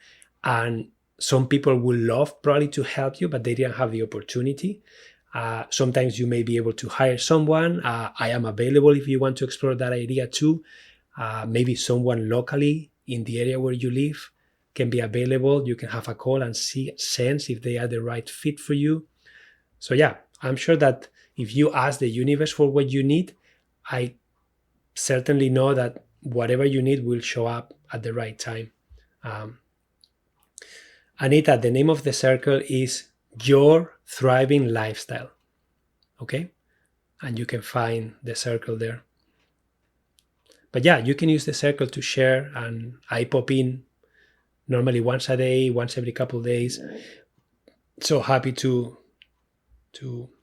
And some people will love probably to help you, but they didn't have the opportunity. Sometimes you may be able to hire someone. I am available if you want to explore that idea too. Maybe someone locally in the area where you live can be available. You can have a call and sense if they are the right fit for you. So yeah, I'm sure that if you ask the universe for what you need, I certainly know that whatever you need will show up at the right time. Anita, the name of the circle is Your Thriving Lifestyle. Okay? And you can find the circle there. But yeah, you can use the circle to share, and I pop in normally once a day, once every couple of days. So happy to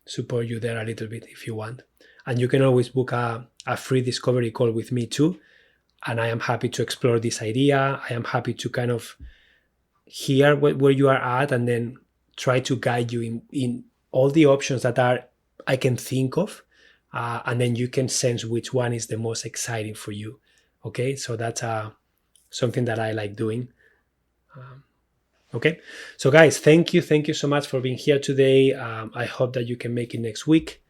support you there a little bit if you want. And you can always book a free discovery call with me too. And I am happy to explore this idea. I am happy to kind of hear where you are at and then try to guide you in all the options that I can think of. And then you can sense which one is the most exciting for you. Okay, so that's something that I like doing. Okay, so guys, thank you so much for being here today. I hope that you can make it next week,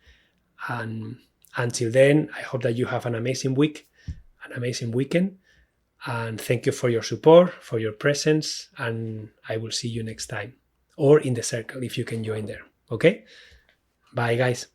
and until then, I hope that you have an amazing week, an amazing weekend, and thank you for your support, for your presence, and I will see you next time, or in the circle if you can join there. Okay, bye guys.